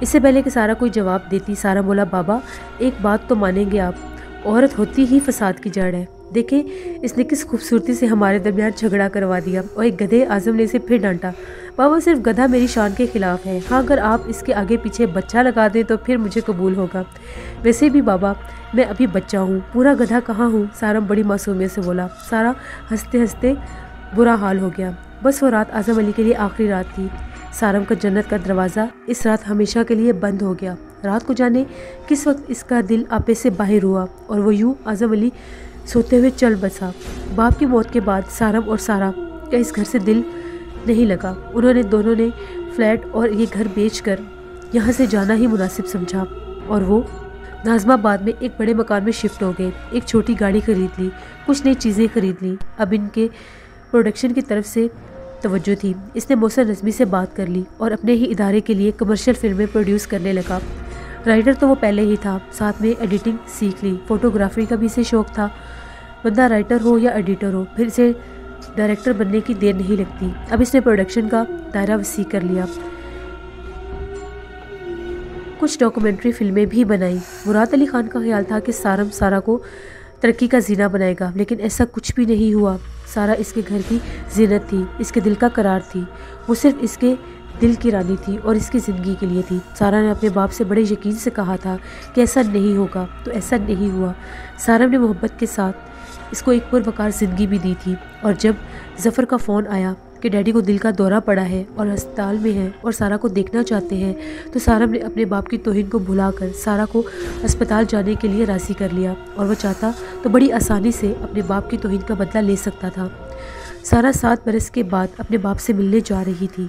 اس سے پہلے کہ سارا کوئی جواب دیتی سارا بولا بابا ایک بات تو مانیں گے آپ، عورت ہوتی ہی فساد کی جڑ ہے۔ دیکھیں اس نے کس خوبصورتی سے ہمارے درمیان جھگڑا کروا دیا، اور ایک گدھے اعظم نے اسے پھر ڈانٹا۔ بابا صرف گدھا میری شان کے خلاف ہے، ہاں اگر آپ اس کے آگے پیچھے بچہ لگا دیں تو پھر مجھے قبول ہوگا۔ ویسے بھی بابا میں ابھی بچہ ہوں، پورا گدھا کہاں ہوں، سارا بڑی معصومیت سے بولا۔ سارا ہنستے ہنستے برا حال ہو گیا۔ بس وہ رات اعظم علی کے لیے آخری رات تھی۔ سارم کا جنت کا دروازہ اس رات ہمیشہ کے لیے بند ہو گیا۔ رات کو جانے کس وقت اس کا دل آپے سے باہر ہوا اور وہ یوں اعظم علی سوتے ہوئے چل بسا۔ باپ کی موت کے بعد سارم اور سارا کا اس گھر سے دل نہیں لگا۔ انہوں نے دونوں نے فلیٹ اور یہ گھر بیچ کر یہاں سے جانا ہی مناسب سمجھا اور وہ ناظم آباد میں ایک بڑے مکان میں شفٹ ہو گئے۔ ایک چھوٹی گاڑی خرید لی، کچھ نئی چیزیں خرید لیں۔ اب ان کے پروڈکشن کی طرف سے توجہ تھی۔ اس نے محسن نظمی سے بات کر لی اور اپنے ہی ادارے کے لیے کمرشل فلمیں پروڈیوس کرنے لگا۔ رائٹر تو وہ پہلے ہی تھا، ساتھ میں ایڈیٹنگ سیکھ لی۔ فوٹوگرافی کا بھی اسے شوق تھا۔ بندہ رائٹر ہو یا ایڈیٹر ہو، پھر اسے ڈائریکٹر بننے کی دیر نہیں لگتی۔ اب اس نے پروڈکشن کا دائرہ وسیع کر لیا، کچھ ڈاکومنٹری فلمیں بھی بنائیں۔ مراد علی خان کا خیال تھا کہ سارم سارا کو ترقی کا زینہ بنائے گا، لیکن ایسا کچھ بھی نہیں ہوا۔ سارا اس کے گھر کی زینت تھی، اس کے دل کا قرار تھی، وہ صرف اس کے دل کی رانی تھی اور اس کی زندگی کے لیے تھی۔ سارا نے اپنے باپ سے بڑے یقین سے کہا تھا کہ ایسا نہیں ہوگا، تو ایسا نہیں ہوا۔ سارا نے محبت کے ساتھ اس کو ایک پروقار زندگی بھی دی تھی، اور جب ظفر کا فون آیا کہ ڈیڈی کو دل کا دورہ پڑا ہے اور ہسپتال میں ہے اور سارا کو دیکھنا چاہتے ہیں، تو سارا نے اپنے باپ کی توہین کو بھلا کر سارا کو ہسپتال جانے کے لیے راضی کر لیا، اور وہ چاہتا تو بڑی آسانی سے اپنے باپ کی توہین کا بدلہ لے سکتا تھا۔ سارا 7 برس کے بعد اپنے باپ سے ملنے جا رہی تھی۔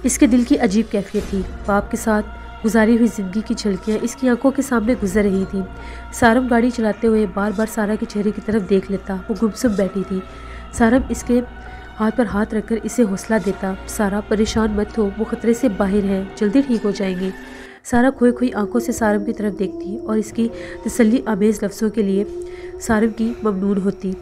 اس کے دل کی عجیب کیفیت تھی۔ باپ کے ساتھ گزاری ہوئی زندگی کی جھلکیاں اس کی آنکھوں کے سامنے گزر رہی تھیں۔ سارم گاڑی چلاتے ہوئے بار بار سارا کے چہرے کی طرف دیکھ لیتا، وہ گمسم بیٹھی تھی۔ سارم اس کے ہاتھ پر ہاتھ رکھ کر اسے حوصلہ دیتا، سارا پریشان مت ہو، وہ خطرے سے باہر ہے، جلدی ٹھیک ہو جائیں گے۔ سارا کھوئی کھوئی آنکھوں سے سارم کی طرف دیکھتی اور اس کی تسلی آمیز لفظوں کے لیے سارم کی ممنون ہوتی۔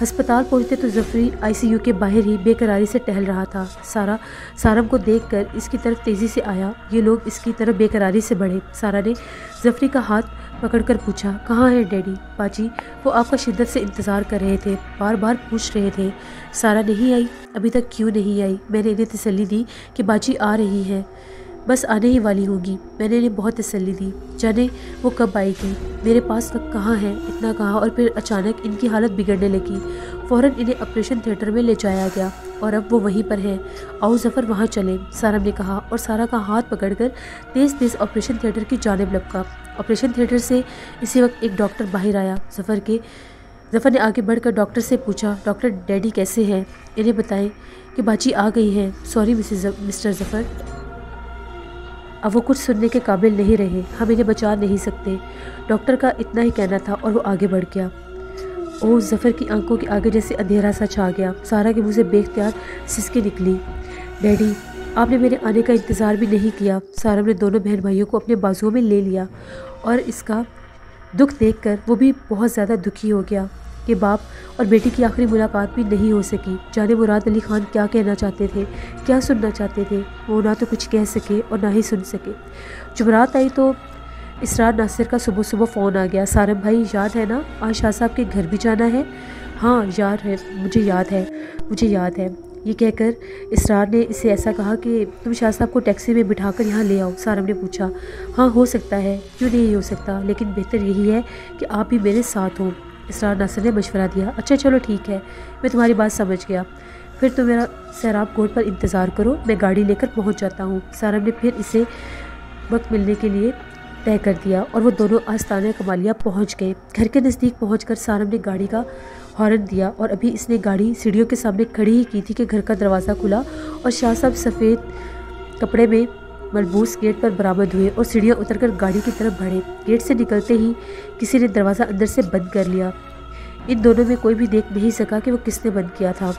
ہسپتال پہنچتے تو ظفری ICU کے باہر ہی بے قراری سے ٹہل رہا تھا۔ سارا سارم کو دیکھ کر اس کی طرف تیزی سے آیا، یہ لوگ اس کی طرف بے قراری سے بڑھے۔ سارا نے ظفری کا ہاتھ پکڑ کر پوچھا، کہاں ہے ڈیڈی؟ باجی وہ آپ کا شدت سے انتظار کر رہے تھے، بار بار پوچھ رہے تھے۔ سارا نہیں آئی؟ ابھی تک کیوں نہیں آئی؟ میں نے انہیں تسلی دی کہ باجی آ رہی ہے، بس آنے ہی والی ہوں گی۔ میں نے انہیں بہت تسلی دی، جانے وہ کب آئے گی۔ میرے پاس تک کہاں ہے، اتنا کہا اور پھر اچانک ان کی حالت بگڑنے لگی۔ فوراً انہیں آپریشن تھیٹر میں لے جایا گیا اور اب وہ وہیں پر ہیں۔ آؤ ظفر وہاں چلیں، سارم نے کہا اور سارا کا ہاتھ پکڑ کر تیز تیز آپریشن تھیٹر کی جانب لپکا۔ آپریشن تھیٹر سے اسی وقت ایک ڈاکٹر باہر آیا۔ ظفر نے آگے بڑھ کر ڈاکٹر سے پوچھا، ڈاکٹر ڈیڈی کیسے ہیں؟ انہیں بتائیں کہ باجی آ گئی ہیں۔ سوری مسٹر ظفر، اب وہ کچھ سننے کے قابل نہیں رہے، ہم انہیں بچا نہیں سکتے۔ ڈاکٹر کا اتنا ہی کہنا تھا اور وہ آگے بڑھ گیا۔ او ظفر کی آنکھوں کے آگے جیسے اندھیرا سا چھا گیا۔ سارا کے منہ سے بے اختیار سسکیں نکلی۔ ڈیڈی آپ نے میرے آنے کا انتظار بھی نہیں کیا۔ سارم نے دونوں بہن بھائیوں کو اپنے بازوؤں میں لے لیا اور اس کا دکھ دیکھ کر وہ بھی بہت زیادہ دکھی ہو گیا کہ باپ اور بیٹی کی آخری ملاقات بھی نہیں ہو سکی۔ جانے مراد علی خان کیا کہنا چاہتے تھے، کیا سننا چاہتے تھے، وہ نہ تو کچھ کہہ سکے اور نہ ہی سن سکے۔ جمعرات آئی تو اسرار ناصر کا صبح صبح فون آ گیا۔ سارم بھائی یاد ہے نا، آج شاہ صاحب کے گھر بھی جانا ہے؟ ہاں یاد ہے، مجھے یاد ہے۔ یہ کہہ کر اسرار نے اسے ایسا کہا کہ تم شاہ صاحب کو ٹیکسی میں بٹھا کر یہاں لے آؤ۔ سارم نے پوچھا، ہاں ہو سکتا ہے، کیوں نہیں ہو سکتا، لیکن بہتر یہی ہے کہ آپ بھی میرے ساتھ ہوں۔ اسرار ناصر نے مشورہ دیا، اچھا چلو ٹھیک ہے، میں تمہاری بات سمجھ گیا، پھر تم میرا سیراب کوٹ پر انتظار کرو، میں گاڑی لے کر پہنچ جاتا ہوں۔ سارم نے پھر اسے وقت ملنے کے لیے طے کر دیا اور وہ دونوں آستانہ کمالیہ پہنچ گئے۔ گھر کے نزدیک پہنچ کر سارم نے گاڑی کا ہارن دیا اور ابھی اس نے گاڑی سیڑھیوں کے سامنے کھڑی ہی کی تھی کہ گھر کا دروازہ کھلا اور شاہ صاحب سفید کپڑے میں ملبوس گیٹ پر برآمد ہوئے اور سیڑھیاں اتر کر گاڑی کی طرف بڑھے۔ گیٹ سے نکلتے ہی کسی نے دروازہ اندر سے بند کر لیا۔ ان دونوں میں کوئی بھی دیکھ نہیں سکا کہ وہ کس نے بند کیا تھا۔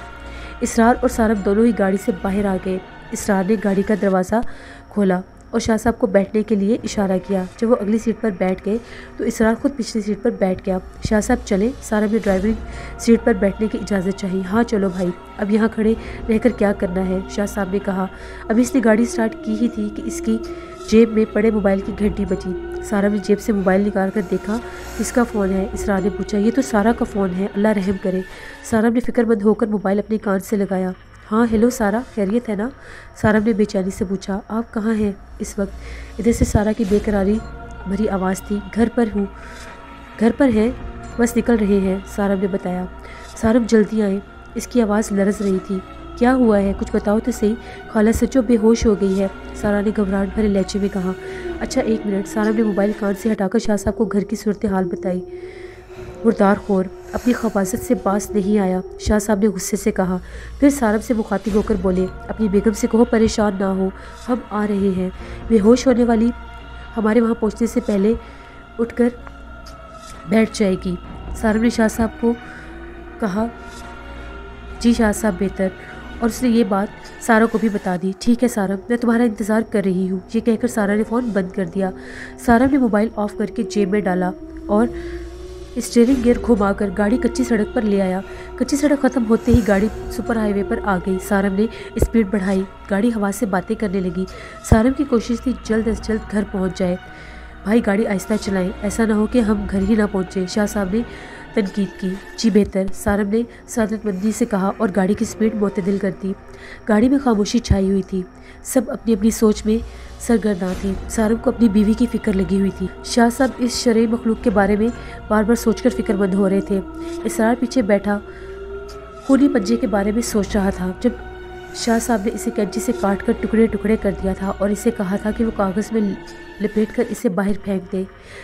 اسرار اور سارم دونوں ہی گاڑی سے باہر آ گئے۔ اسرار نے گاڑی کا دروازہ کھولا اور شاہ صاحب کو بیٹھنے کے لیے اشارہ کیا۔ جب وہ اگلی سیٹ پر بیٹھ گئے تو اسرار خود پچھلی سیٹ پر بیٹھ گیا۔ شاہ صاحب چلے؟ سارم نے ڈرائیونگ سیٹ پر بیٹھنے کی اجازت چاہی۔ ہاں چلو بھائی، اب یہاں کھڑے رہ کر کیا کرنا ہے؟ شاہ صاحب نے کہا۔ ابھی اس نے گاڑی سٹارٹ کی ہی تھی کہ اس کی جیب میں پڑے موبائل کی گھنٹی بجی۔ سارم نے جیب سے موبائل نکال کر دیکھا۔ کس کا فون ہے؟ اسرار نے پوچھا۔ یہ تو سارا کا فون ہے، اللہ رحم کرے۔ سارم نے فکر مند ہو کر موبائل اپنے کان سے لگایا۔ ہاں ہیلو سارا، خیریت ہے نا؟ سارم نے بے چینی سے پوچھا۔ آپ کہاں ہیں اس وقت؟ ادھر سے سارا کی بے قراری بھری آواز تھی۔ گھر پر ہوں۔ گھر پر ہیں؟ بس نکل رہے ہیں، سارم نے بتایا۔ سارم جلدی آئیں۔ اس کی آواز لرز رہی تھی۔ کیا ہوا ہے؟ کچھ بتاؤ تو صحیح، خالہ سچو بے ہوش ہو گئی ہے، سارا نے گھبراہٹ بھرے لہجے میں کہا۔ اچھا ایک منٹ، سارم نے موبائل کان سے ہٹا کر شاہ صاحب کو گھر کی صورتحال بتائی۔ مردار خور، اپنی خباثت سے باز نہیں آیا، شاہ صاحب نے غصے سے کہا۔ پھر سارم سے مخاطب ہو کر بولے، اپنی بیگم سے کہو پریشان نہ ہو، ہم آ رہے ہیں۔ بے ہوش ہونے والی ہمارے وہاں پہنچنے سے پہلے اٹھ کر بیٹھ جائے گی۔ سارم نے شاہ صاحب کو کہا۔ جی شاہ صاحب بہتر، اور اس نے یہ بات سارا کو بھی بتا دی۔ ٹھیک ہے سارم، میں تمہارا انتظار کر رہی ہوں۔ یہ کہہ کر سارا نے فون بند کر دیا۔ سارم نے موبائل آف کر کے جیب میں ڈالا اور اسٹیئرنگ گیئر گھما کر گاڑی کچی سڑک پر لے آیا۔ کچی سڑک ختم ہوتے ہی گاڑی سپر ہائی وے پر آ گئی۔ سارم نے اسپیڈ بڑھائی، گاڑی ہوا سے باتیں کرنے لگی۔ سارم کی کوشش تھی جلد از جلد گھر پہنچ جائے۔ بھائی گاڑی آہستہ چلائیں، ایسا نہ ہو کہ ہم گھر ہی نہ پہنچے، شاہ صاحب نے تنقید کی۔ جی بہتر، سارم نے سعادت مندی سے کہا اور گاڑی کی سپیڈ معتدل کر دی۔ گاڑی میں خاموشی چھائی ہوئی تھی، سب اپنی اپنی سوچ میں سرگرداں تھے۔ سارم کو اپنی بیوی کی فکر لگی ہوئی تھی۔ شاہ صاحب اس شرعی مخلوق کے بارے میں بار بار سوچ کر فکر مند ہو رہے تھے۔ اسرار پیچھے بیٹھا خونی پنجے کے بارے میں سوچ رہا تھا۔ جب شاہ صاحب نے اسے کینچی سے کاٹ کر ٹکڑے ٹکڑے کر دیا تھا اور اسے کہا تھا کہ وہ کاغذ میں لپیٹ کر اسے باہر پھینک دے،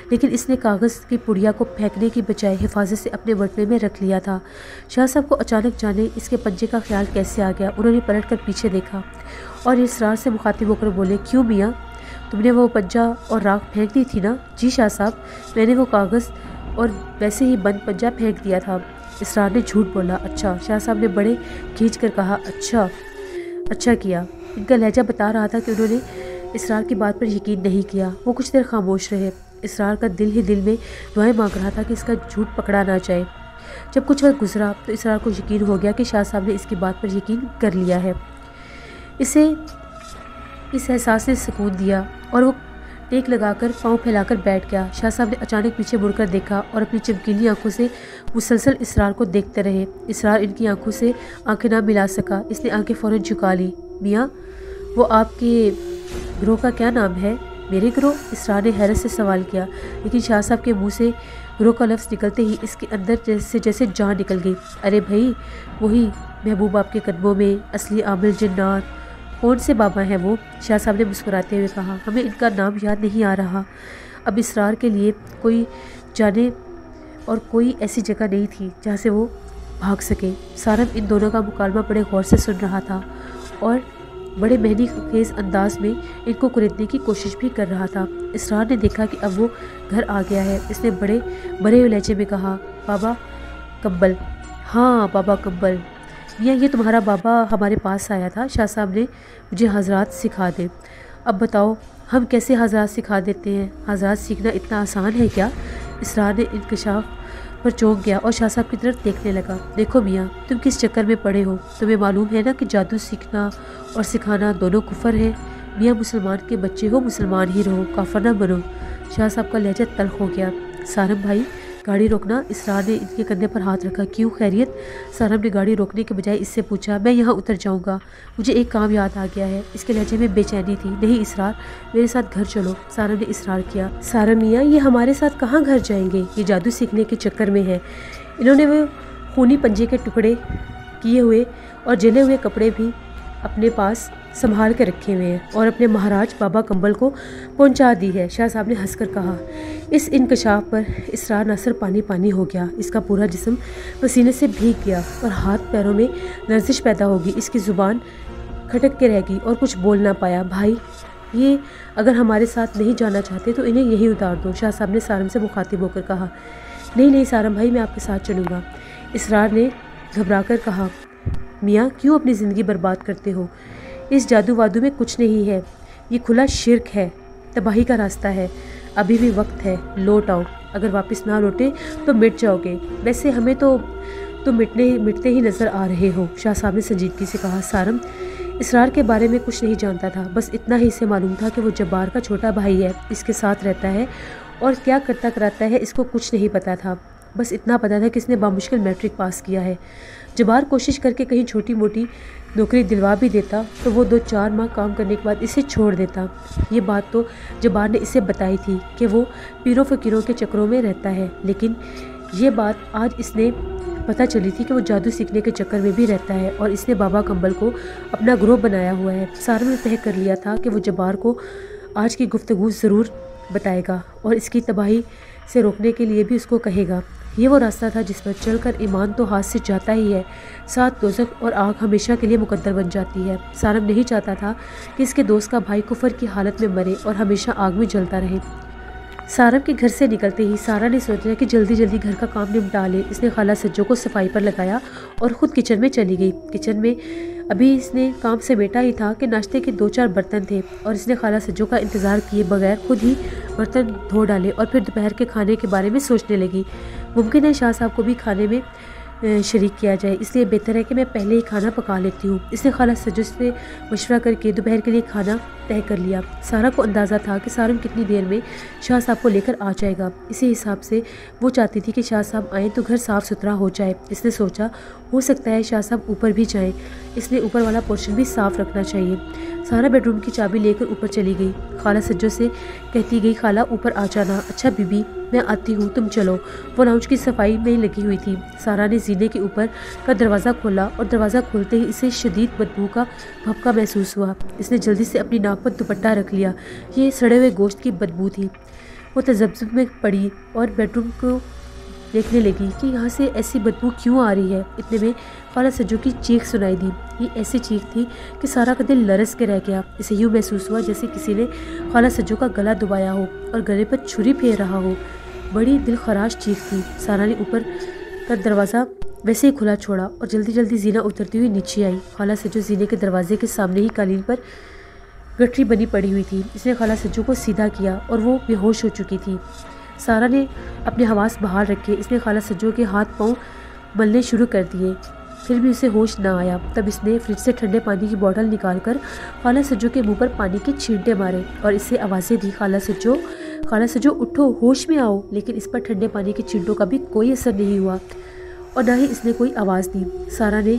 لیکن اس نے کاغذ کی پڑیا کو پھینکنے کی بجائے حفاظت سے اپنے بٹوے میں رکھ لیا تھا۔ شاہ صاحب کو اچانک جانے اس کے پنجے کا خیال کیسے آ گیا۔ انہوں نے پلٹ کر پیچھے دیکھا اور اسرار سے مخاطب ہو کر بولے، کیوں میاں، تم نے وہ پنجہ اور راکھ پھینک دی تھی نا؟ جی شاہ صاحب، میں نے وہ کاغذ اور ویسے ہی بند پنجہ پھینک دیا تھا، اسرار نے جھوٹ بولا۔ اچھا، شاہ صاحب نے بڑے کھینچ کر کہا۔ اچھا کیا۔ ان کا لہجہ بتا رہا تھا کہ انہوں نے اسرار کی بات پر یقین نہیں کیا۔ وہ کچھ دیر خاموش رہے۔ اسرار کا دل ہی دل میں دعائیں مانگ رہا تھا کہ اس کا جھوٹ پکڑا نہ جائے۔ جب کچھ وقت گزرا تو اسرار کو یقین ہو گیا کہ شاہ صاحب نے اس کی بات پر یقین کر لیا ہے۔ اسے اس احساس نے سکون دیا اور وہ ٹیک لگا کر پاؤں پھیلا کر بیٹھ گیا۔ شاہ صاحب نے اچانک پیچھے مڑ کر دیکھا اور اپنی چمکیلی آنکھوں سے مسلسل اسرار کو دیکھتے رہے۔ اسرار ان کی آنکھوں سے آنکھیں نہ ملا سکا۔ اس نے آنکھیں فوراً جھکا لی۔ میاں، وہ آپ کے گروہ کا کیا نام ہے؟ میرے گروہ؟ اسرار نے حیرت سے سوال کیا، لیکن شاہ صاحب کے منہ سے گروہ کا لفظ نکلتے ہی اس کے اندر جیسے جان نکل گئی۔ ارے بھائی، وہی محبوب آپ کے قدموں میں، اصلی عامل جنات۔ کون سے بابا ہیں وہ؟ شاہ صاحب نے مسکراتے ہوئے کہا۔ ہمیں ان کا نام یاد نہیں آ رہا۔ اب اسرار کے لیے کوئی جانے اور کوئی ایسی جگہ نہیں تھی جہاں سے وہ بھاگ سکے۔ سارم ان دونوں کا مکالمہ بڑے غور سے سن رہا تھا اور بڑے معنی خیز انداز میں ان کو کریدنے کی کوشش بھی کر رہا تھا۔ اسرار نے دیکھا کہ اب وہ گھر آ گیا ہے۔ اس نے بڑے بڑے لہجے میں کہا، بابا کمبل۔ ہاں بابا کمبل، میاں یہ تمہارا بابا ہمارے پاس آیا تھا، شاہ صاحب نے مجھے حضرات سکھا دیں۔ اب بتاؤ ہم کیسے حضرات سکھا دیتے ہیں؟ حضرات سیکھنا اتنا آسان ہے کیا؟ اسرار نے انکشاف پر چونک گیا اور شاہ صاحب کی طرف دیکھنے لگا۔ دیکھو میاں، تم کس چکر میں پڑے ہو؟ تمہیں معلوم ہے نا کہ جادو سیکھنا اور سکھانا دونوں کفر ہے۔ میاں مسلمان کے بچے ہو، مسلمان ہی رہو، کافر نہ بنو۔ شاہ صاحب کا لہجہ تلخ ہو گیا۔ سارم بھائی گاڑی روکنا۔ اسرار نے ان کے کندھے پر ہاتھ رکھا۔ کیوں، خیریت؟ سارم نے گاڑی روکنے کے بجائے اس سے پوچھا۔ میں یہاں اتر جاؤں گا، مجھے ایک کام یاد آ گیا ہے۔ اس کے لہجے میں بے چینی تھی۔ نہیں اسرار، میرے ساتھ گھر چلو، سارم نے اصرار کیا۔ سارم میاں، یہ ہمارے ساتھ کہاں گھر جائیں گے؟ یہ جادو سیکھنے کے چکر میں ہے۔ انہوں نے وہ خونی پنجے کے ٹکڑے کیے ہوئے اور جلے ہوئے کپڑے بھی اپنے پاس سنبھال کے رکھے ہوئے ہیں اور اپنے مہاراج بابا کمبل کو پہنچا دی ہے، شاہ صاحب نے ہنس کر کہا۔ اس انکشاف پر اسرار ناصر پانی پانی ہو گیا۔ اس کا پورا جسم پسینے سے بھیگ گیا اور ہاتھ پیروں میں لرزش پیدا ہوگی۔ اس کی زبان کھٹک کے رہ گئی اور کچھ بول نہ پایا۔ بھائی، یہ اگر ہمارے ساتھ نہیں جانا چاہتے تو انہیں یہی اتار دو، شاہ صاحب نے سارم سے مخاطب ہو کر کہا۔ نہیں سارم بھائی، میں آپ کے ساتھ چلوں گا، اسرار نے گھبرا کر کہا۔ میاں، کیوں اپنی زندگی برباد کرتے ہو؟ اس جادو وادو میں کچھ نہیں ہے، یہ کھلا شرک ہے، تباہی کا راستہ ہے، ابھی بھی وقت ہے، لوٹ آؤ، اگر واپس نہ لوٹے تو مٹ جاؤ گے، ویسے ہمیں تو تم مٹتے ہی نظر آ رہے ہو، شاہ صاحب نے سنجیدگی سے کہا۔ سارم اسرار کے بارے میں کچھ نہیں جانتا تھا، بس اتنا ہی اسے معلوم تھا کہ وہ جبار کا چھوٹا بھائی ہے، اس کے ساتھ رہتا ہے اور کیا کرتا کراتا ہے اس کو کچھ نہیں پتا تھا، بس اتنا پتا تھا کہ اس نے بامشکل میٹرک پاس کیا ہے۔ جبار کوشش کر کے کہیں چھوٹی موٹی نوکری دلوا بھی دیتا تو وہ 2-4 ماہ کام کرنے کے بعد اسے چھوڑ دیتا۔ یہ بات تو جبار نے اسے بتائی تھی کہ وہ پیروں فقیروں کے چکروں میں رہتا ہے، لیکن یہ بات آج اس نے پتہ چلی تھی کہ وہ جادو سیکھنے کے چکر میں بھی رہتا ہے اور اس نے بابا کمبل کو اپنا گروہ بنایا ہوا ہے۔ سارم نے طے کر لیا تھا کہ وہ جبار کو آج کی گفتگو ضرور بتائے گا اور اس کی تباہی سے روکنے کے لیے بھی اس کو کہے گا۔ یہ وہ راستہ تھا جس پر چل کر ایمان تو ہاتھ سے جاتا ہی ہے، ساتھ دوزخ اور آگ ہمیشہ کے لیے مقدر بن جاتی ہے۔ سارم نہیں چاہتا تھا کہ اس کے دوست کا بھائی کفر کی حالت میں مرے اور ہمیشہ آگ میں جلتا رہے۔ سارم کے گھر سے نکلتے ہی سارا نے سوچا کہ جلدی جلدی گھر کا کام نمٹا لے۔ اس نے خالہ سجو کو صفائی پر لگایا اور خود کچن میں چلی گئی۔ کچن میں ابھی اس نے کام سمیٹا ہی تھا کہ ناشتے کے 2-4 برتن تھے اور اس نے خالہ سجو کا انتظار کیے بغیر خود ہی برتن دھو ڈالے اور پھر دوپہر کے کھانے کے بارے میں سوچنے لگی۔ ممکن ہے شاہ صاحب کو بھی کھانے میں شریک کیا جائے، اس لیے بہتر ہے کہ میں پہلے ہی کھانا پکا لیتی ہوں۔ اس نے خالہ سجو سے مشورہ کر کے دوپہر کے لیے کھانا طے کر لیا۔ سارا کو اندازہ تھا کہ سارم کتنی دیر میں شاہ صاحب کو لے کر آ جائے گا، اسی حساب سے وہ چاہتی تھی کہ شاہ صاحب آئیں تو گھر صاف ستھرا ہو جائے۔ اس نے سوچا ہو سکتا ہے شاہ صاحب اوپر بھی جائیں، اس لیے اوپر والا پورشن بھی صاف رکھنا چاہیے۔ سارا بیڈ روم کی چابی لے کر اوپر چلی گئی۔ خالہ سجو سے کہتی گئی خالہ اوپر آ جانا۔ اچھا بی بی میں آتی ہوں، تم چلو۔ وہ لاؤنج کی صفائی میں لگی ہوئی تھی۔ سارا نے زینے کے اوپر کا دروازہ کھولا اور دروازہ کھولتے ہی اسے شدید بدبو کا بھپکا محسوس ہوا۔ اس نے جلدی سے اپنی ناک پر دوپٹہ رکھ لیا، یہ سڑے ہوئے گوشت کی بدبو تھی۔ وہ تذبذب میں پڑی اور بیڈ روم کو دیکھنے لگی کہ یہاں سے ایسی بدبو کیوں آ رہی ہے۔ اتنے میں خالہ سجو کی چیخ سنائی دی۔ یہ ایسی چیخ تھی کہ سارا کا دل لرز کے رہ گیا۔ اسے یوں محسوس ہوا جیسے کسی نے خالہ سجو کا گلا دبایا ہو اور گلے پر چھری پھیر رہا ہو۔ بڑی دل خراش چیخ تھی۔ سارا نے اوپر کا دروازہ ویسے ہی کھلا چھوڑا اور جلدی جلدی زینہ اترتی ہوئی نیچے آئی۔ خالہ سجو زینے کے دروازے کے سامنے ہی قالین پر گٹھری بنی پڑی ہوئی تھی۔ اس نے خالہ سجو کو سیدھا کیا اور وہ بے ہوش ہو چکی تھی۔ سارا نے اپنے حواس بحال رکھے۔ اس نے خالہ سجو کے ہاتھ پاؤں ملنے شروع کر دیے، پھر بھی اسے ہوش نہ آیا۔ تب اس نے فریج سے ٹھنڈے پانی کی بوتل نکال کر خالہ سجو کے منہ پر پانی کے چھینٹے مارے اور اس سے آوازیں دی، خالہ سجو اٹھو، ہوش میں آؤ۔ لیکن اس پر ٹھنڈے پانی کے چھینٹوں کا بھی کوئی اثر نہیں ہوا اور نہ ہی اس نے کوئی آواز دی۔ سارا نے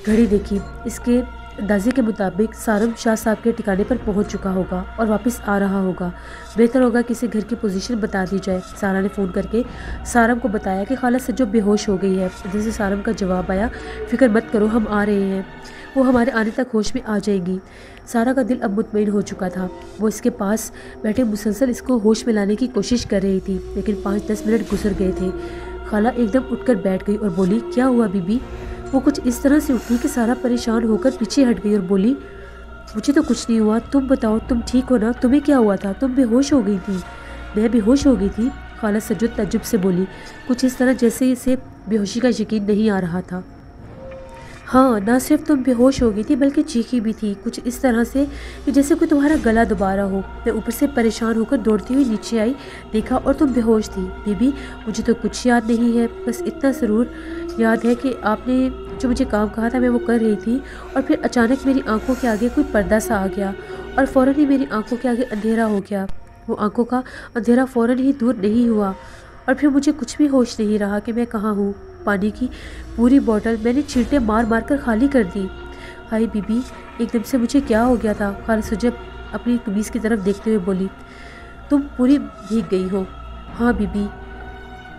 گھڑی دیکھی۔ اس کے اندازے کے مطابق سارم شاہ صاحب کے ٹھکانے پر پہنچ چکا ہوگا اور واپس آ رہا ہوگا۔ بہتر ہوگا کہ اسے گھر کی پوزیشن بتا دی جائے۔ سارا نے فون کر کے سارم کو بتایا کہ خالہ سجو بے ہوش ہو گئی ہے۔ ادھر سے سارم کا جواب آیا، فکر مت کرو، ہم آ رہے ہیں، وہ ہمارے آنے تک ہوش میں آ جائے گی۔ سارا کا دل اب مطمئن ہو چکا تھا۔ وہ اس کے پاس بیٹھے مسلسل اس کو ہوش میں لانے کی کوشش کر رہی تھی، لیکن 5-10 منٹ گزر گئے تھے۔ خالہ ایک دم اٹھ کر بیٹھ گئی اور بولی، کیا ہوا بی بی؟ وہ کچھ اس طرح سے اٹھی کہ سارا پریشان ہو کر پیچھے ہٹ گئی اور بولی، مجھے تو کچھ نہیں ہوا، تم بتاؤ تم ٹھیک ہو نا؟ تمہیں کیا ہوا تھا؟ تم بے ہوش ہو گئی تھی۔ میں بے ہوش ہو گئی تھی؟ خالہ سجو تعجب سے بولی، کچھ اس طرح جیسے اسے بے ہوشی کا یقین نہیں آ رہا تھا۔ ہاں، نہ صرف تم بے ہوش ہو گئی تھی بلکہ چیخی بھی تھی، کچھ اس طرح سے کہ جیسے کوئی تمہارا گلا دبا رہا ہو۔ میں اوپر سے پریشان ہو کر دوڑتی ہوئی نیچے آئی، دیکھا اور تم بے ہوش تھی۔ بی بی مجھے تو کچھ یاد نہیں ہے، بس اتنا ضرور یاد ہے کہ آپ نے جو مجھے کام کہا تھا میں وہ کر رہی تھی اور پھر اچانک میری آنکھوں کے آگے کوئی پردہ سا آ گیا اور فوراً ہی میری آنکھوں کے آگے اندھیرا ہو گیا۔ وہ آنکھوں کا اندھیرا فوراً ہی دور نہیں ہوا اور پھر مجھے کچھ بھی ہوش نہیں رہا کہ میں کہاں ہوں۔ پانی کی پوری بوتل میں نے چھینٹے مار مار کر خالی کر دی۔ ہائے بی بی، ایک دم سے مجھے کیا ہو گیا تھا؟ خالہ سجو اپنی قمیص کی طرف دیکھتے ہوئے بولی، تم پوری بھیگ گئی ہو۔ ہاں بی بی،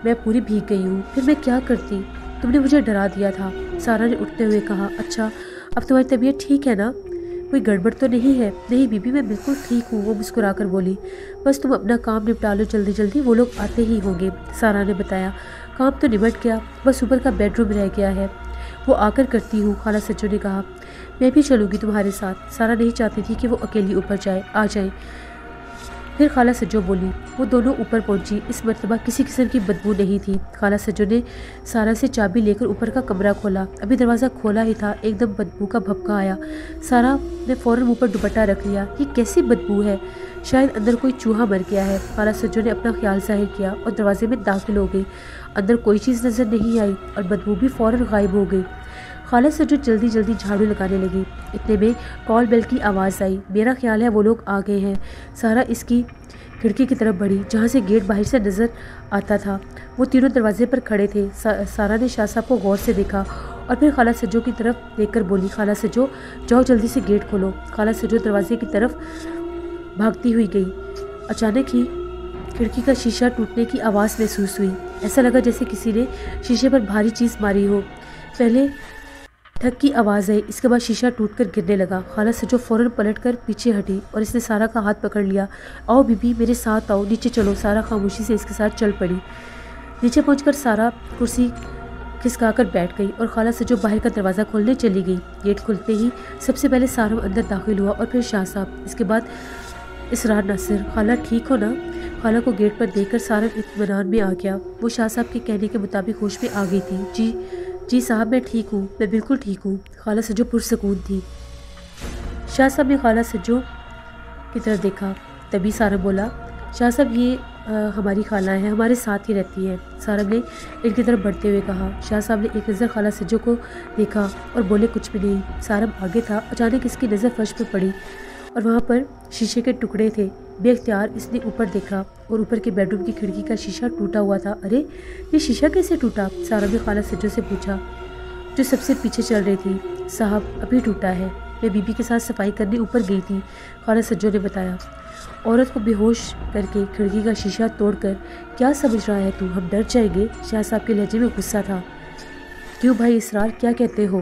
میں پوری بھیگ گئی ہوں، پھر میں کیا کرتی؟ تم نے مجھے ڈرا دیا تھا۔ سارا نے اٹھتے ہوئے کہا، اچھا اب تمہاری طبیعت ٹھیک ہے نا؟ کوئی گڑبڑ تو نہیں ہے؟ نہیں بی بی، میں بالکل ٹھیک ہوں، وہ مسکرا کر بولی۔ بس تم اپنا کام نپٹا لو جلدی جلدی، وہ لوگ آتے ہی ہوں گے۔ سارا نے بتایا، کام تو نمٹ گیا، بس اوپر کا بیڈ روم رہ گیا ہے، وہ آ کر کرتی ہوں۔ خالہ سجو نے کہا، میں بھی چلوں گی تمہارے ساتھ۔ سارا نہیں چاہتی تھی کہ وہ اکیلی اوپر آ جائیں۔ پھر خالہ سجو بولی۔ وہ دونوں اوپر پہنچی۔ اس مرتبہ کسی قسم کی بدبو نہیں تھی۔ خالہ سجو نے سارا سے چابی لے کر اوپر کا کمرہ کھولا۔ ابھی دروازہ کھولا ہی تھا، ایک دم بدبو کا بھپکا آیا۔ سارا نے فوراً منہ پر دوپٹہ رکھ لیا۔ یہ کیسی بدبو ہے؟ شاید اندر کوئی چوہا مر گیا ہے۔ خالہ سجو نے اپنا خیال ظاہر کیا اور دروازے میں داخل ہو گئی۔ اندر کوئی چیز نظر نہیں آئی اور بدبو بھی فوراً غائب ہو گئی۔ خالہ سجو جلدی جلدی جھاڑو لگانے لگی۔ اتنے میں کال بیل کی آواز آئی۔ میرا خیال ہے وہ لوگ آ گئے ہیں۔ سارا اس کی کھڑکی کی طرف بڑھی جہاں سے گیٹ باہر سے نظر آتا تھا۔ وہ تینوں دروازے پر کھڑے تھے۔ سارا نے شاہ صاحب کو غور سے دیکھا اور پھر خالہ سجو کی طرف دیکھ کر بولی، خالہ سجو جاؤ جلدی سے گیٹ کھولو۔ خالہ سجو دروازے کی طرف بھاگتی ہوئی گئی۔ اچانک ہی کھڑکی کا شیشہ ٹوٹنے کی آواز محسوس ہوئی۔ ایسا لگا جیسے کسی نے شیشے پر بھاری چیز ماری ہو۔ پہلے ٹھک کی آواز آئی، اس کے بعد شیشہ ٹوٹ کر گرنے لگا۔ خالہ سجو فوراً پلٹ کر پیچھے ہٹی اور اس نے سارا کا ہاتھ پکڑ لیا۔ آؤ بی بی میرے ساتھ آؤ، نیچے چلو۔ سارا خاموشی سے اس کے ساتھ چل پڑی۔ نیچے پہنچ کر سارا کرسی کھسکا کر بیٹھ گئی اور خالہ سجو باہر کا دروازہ کھولنے چلی گئی۔ گیٹ کھلتے ہی سب سے پہلے سارا اندر داخل ہوا اور پھر شاہ صاحب، اس کے بعد اسرار ناصر۔ خالہ ٹھیک ہو نا؟ خالہ کو گیٹ پر دیکھ کر سارا اطمینان میں آ گیا۔ وہ شاہ صاحب کے کہنے کے مطابق ہوش میں آ گئی تھی۔ جی صاحب میں ٹھیک ہوں، میں بالکل ٹھیک ہوں۔ خالہ سجو پرسکون تھی۔ شاہ صاحب نے خالہ سجو کی طرف دیکھا، تبھی سارا بولا، شاہ صاحب یہ ہماری خالہ ہیں، ہمارے ساتھ ہی رہتی ہیں۔ سارا نے ان کی طرف بڑھتے ہوئے کہا۔ شاہ صاحب نے ایک نظر خالہ سجو کو دیکھا اور بولے کچھ بھی نہیں۔ سارا آگے تھا، اچانک اس کی نظر فرش پر پڑی اور وہاں پر شیشے کے ٹکڑے تھے۔ بے اختیار اس نے اوپر دیکھا اور اوپر کے بیڈ روم کی کھڑکی کا شیشہ ٹوٹا ہوا تھا۔ ارے یہ شیشہ کیسے ٹوٹا؟ سارا نے خالہ سجو سے پوچھا جو سب سے پیچھے چل رہی تھی۔ صاحب ابھی ٹوٹا ہے، میں بی بی کے ساتھ صفائی کرنے اوپر گئی تھی، خالہ سجو نے بتایا۔ عورت کو بے ہوش کر کے کھڑکی کا شیشہ توڑ کر کیا سمجھ رہا ہے تو؟ ہم ڈر جائیں گے؟ شاہ صاحب کے لہجے میں غصہ تھا۔ کیوں بھائی اسرار، کیا کہتے ہو؟